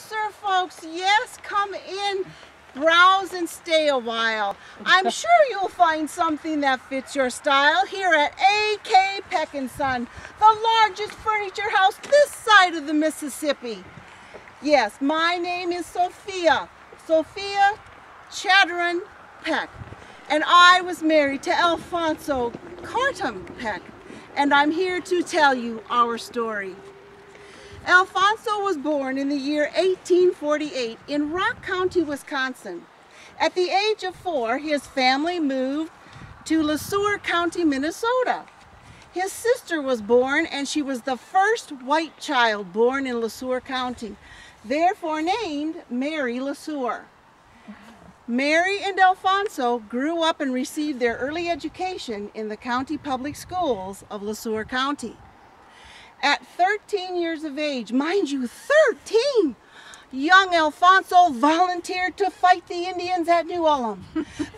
sir, folks. Yes, come in, browse and stay a while. I'm sure you'll find something that fits your style here at A.K. Peck & Son, the largest furniture house this side of the Mississippi. Yes, my name is Sophia Chatteron Peck, and I was married to Alphonzo Peck, and I'm here to tell you our story. Alphonzo was born in the year 1848 in Rock County, Wisconsin. At the age of 4, his family moved to Le County, Minnesota. His sister was born, and she was the first white child born in Le County, therefore named Mary Le. Mary and Alphonzo grew up and received their early education in the county public schools of Le County. At 13 years of age, mind you, 13, young Alphonzo volunteered to fight the Indians at New Ulm.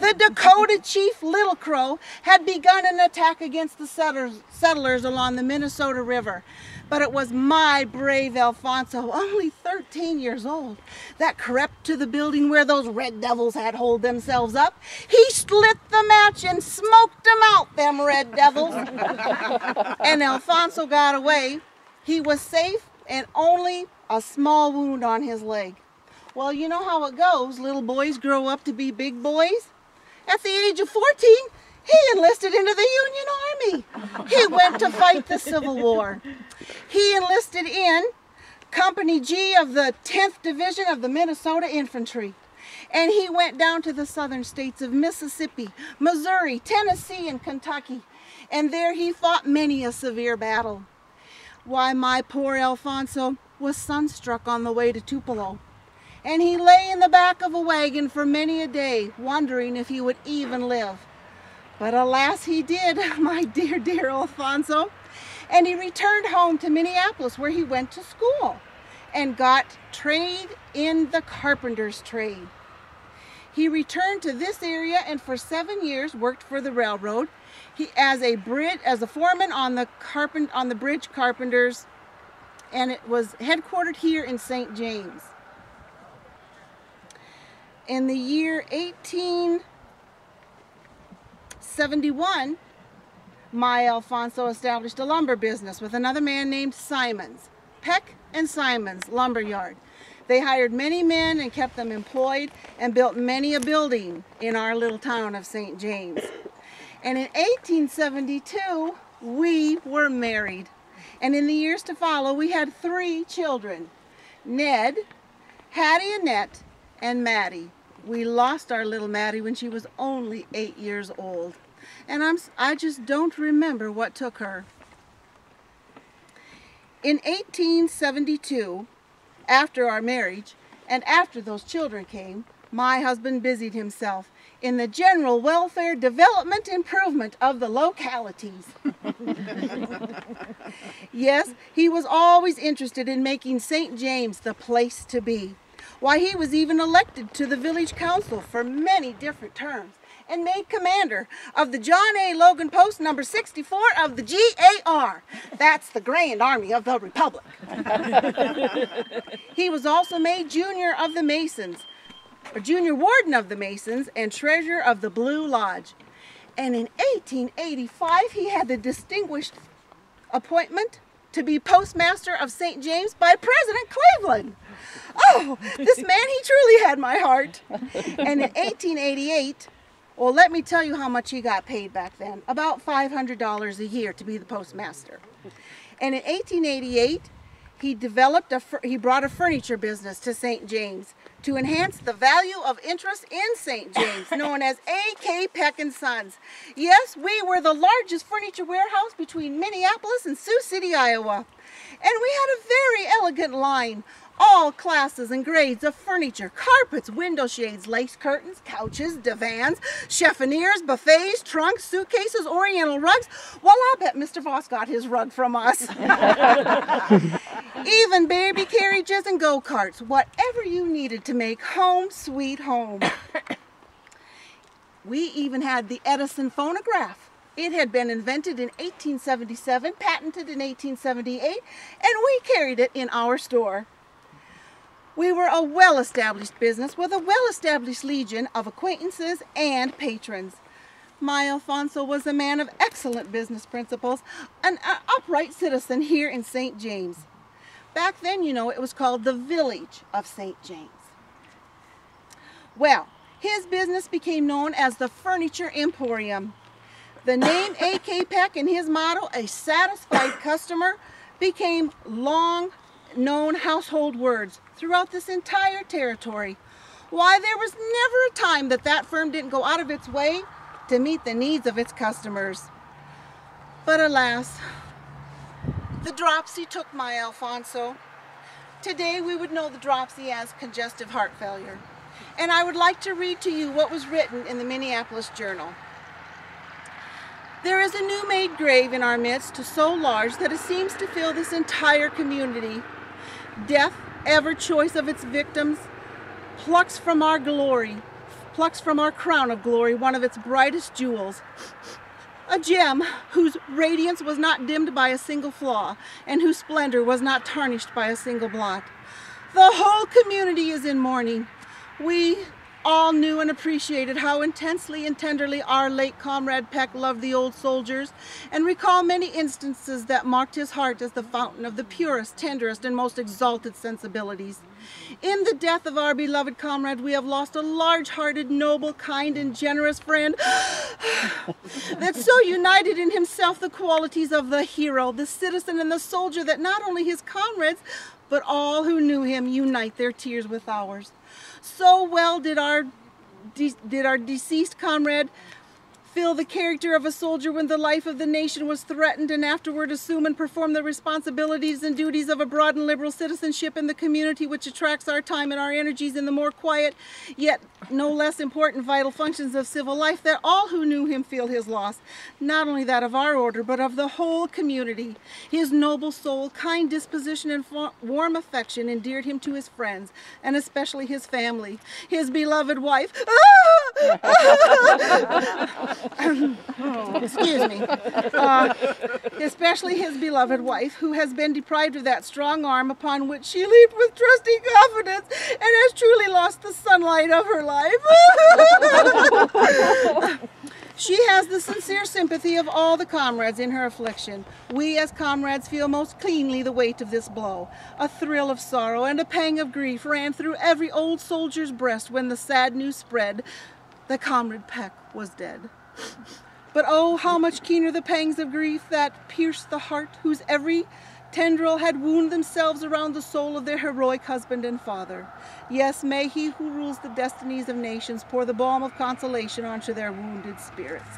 The Dakota chief Little Crow had begun an attack against the settlers along the Minnesota River. But it was my brave Alphonzo, only 13 years old, that crept to the building where those red devils had holed themselves up. He lit the match and smoked them out, them red devils. And Alphonzo got away. He was safe and only a small wound on his leg. Well, you know how it goes. Little boys grow up to be big boys. At the age of 14, he enlisted into the Union Army. He went to fight the Civil War. He enlisted in Company G of the 10th Division of the Minnesota Infantry. And he went down to the southern states of Mississippi, Missouri, Tennessee, and Kentucky. And there he fought many a severe battle. Why, my poor Alphonzo was sunstruck on the way to Tupelo. And he lay in the back of a wagon for many a day, wondering if he would even live. But alas, he did, my dear, dear Alphonzo. And he returned home to Minneapolis, where he went to school and got trade in the carpenter's trade. He returned to this area and for 7 years worked for the railroad. He as a foreman on the bridge carpenters, and it was headquartered here in St. James. In the year 1871, my Alphonzo established a lumber business with another man named Simons, Peck and Simons Lumber Yard. They hired many men and kept them employed and built many a building in our little town of St. James. And in 1872, we were married. And in the years to follow, we had 3 children, Ned, Hattie Annette, and Maddie. We lost our little Maddie when she was only 8 years old. And I just don't remember what took her. In 1872, after our marriage, and after those children came, my husband busied himself in the general welfare development improvement of the localities. Yes, he was always interested in making St. James the place to be. Why, he was even elected to the village council for many different terms and made commander of the John A. Logan Post number 64 of the GAR. That's the Grand Army of the Republic. He was also made junior of the Masons, or junior warden of the Masons, and treasurer of the Blue Lodge. And in 1885, he had the distinguished appointment to be postmaster of St. James by President Cleveland. Oh, this man, he truly had my heart. And in 1888, well, let me tell you how much he got paid back then. About $500 a year to be the postmaster. And in 1888, he brought a furniture business to St. James to enhance the value of interest in St. James, known as A.K. Peck & Sons. Yes, we were the largest furniture warehouse between Minneapolis and Sioux City, Iowa. And we had a very elegant line, all classes and grades of furniture, carpets, window shades, lace curtains, couches, divans, chiffoniers, buffets, trunks, suitcases, oriental rugs. Well, I'll bet Mr. Voss got his rug from us. Even baby carriages and go-karts, whatever you needed to make home sweet home. We even had the Edison phonograph. It had been invented in 1877, patented in 1878, and we carried it in our store. We were a well-established business with a well-established legion of acquaintances and patrons. My Alphonso was a man of excellent business principles, an upright citizen here in St. James. Back then, you know, it was called the Village of St. James. Well, his business became known as the Furniture Emporium. The name A.K. Peck and his motto, a satisfied customer, became long-known household words throughout this entire territory. Why, there was never a time that that firm didn't go out of its way to meet the needs of its customers. But alas, the dropsy took my Alphonso. Today we would know the dropsy as congestive heart failure. And I would like to read to you what was written in the Minneapolis Journal. There is a new made grave in our midst, so large that it seems to fill this entire community. Death, ever choice of its victims, plucks from our crown of glory one of its brightest jewels. A gem whose radiance was not dimmed by a single flaw, and whose splendor was not tarnished by a single blot. The whole community is in mourning. We all knew and appreciated how intensely and tenderly our late comrade Peck loved the old soldiers, and recall many instances that marked his heart as the fountain of the purest, tenderest, and most exalted sensibilities. In the death of our beloved comrade, we have lost a large-hearted, noble, kind, and generous friend that so united in himself the qualities of the hero, the citizen, and the soldier that not only his comrades, but all who knew him unite their tears with ours. So well did our deceased comrade fill the character of a soldier when the life of the nation was threatened, and afterward assume and perform the responsibilities and duties of a broad and liberal citizenship in the community, which attracts our time and our energies in the more quiet, yet no less important vital functions of civil life, that all who knew him feel his loss, not only that of our order, but of the whole community. His noble soul, kind disposition, and warm affection endeared him to his friends, and especially his family. His beloved wife, excuse me, especially his beloved wife, who has been deprived of that strong arm upon which she leaped with trusting confidence and has truly lost the sunlight of her life. She has the sincere sympathy of all the comrades in her affliction. We as comrades feel most keenly the weight of this blow. A thrill of sorrow and a pang of grief ran through every old soldier's breast when the sad news spread that Comrade Peck was dead. But oh, how much keener the pangs of grief that pierced the heart, whose every tendril had wound themselves around the soul of their heroic husband and father. Yes, may he who rules the destinies of nations pour the balm of consolation onto their wounded spirits.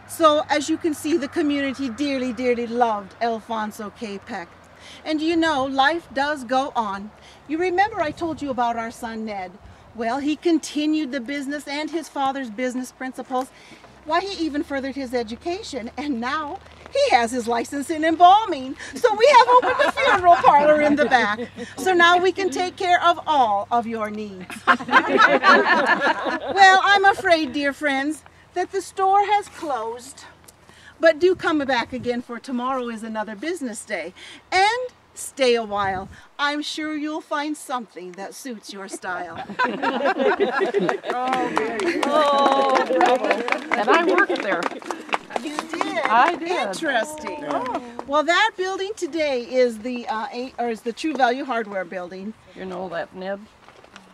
So, as you can see, the community dearly, dearly loved Alphonzo K. Peck. And you know, life does go on. You remember I told you about our son Ned. Well, he continued the business and his father's business principles. Why, he even furthered his education, and now he has his license in embalming. So we have opened a funeral parlor in the back. So now we can take care of all of your needs. Well, I'm afraid, dear friends, that the store has closed. But do come back again, for tomorrow is another business day. And stay a while. I'm sure you'll find something that suits your style. And I worked there. You did? I did. Interesting. Oh. Well, that building today is the True Value Hardware building. You know that Ned?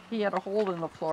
He had a hole in the floor.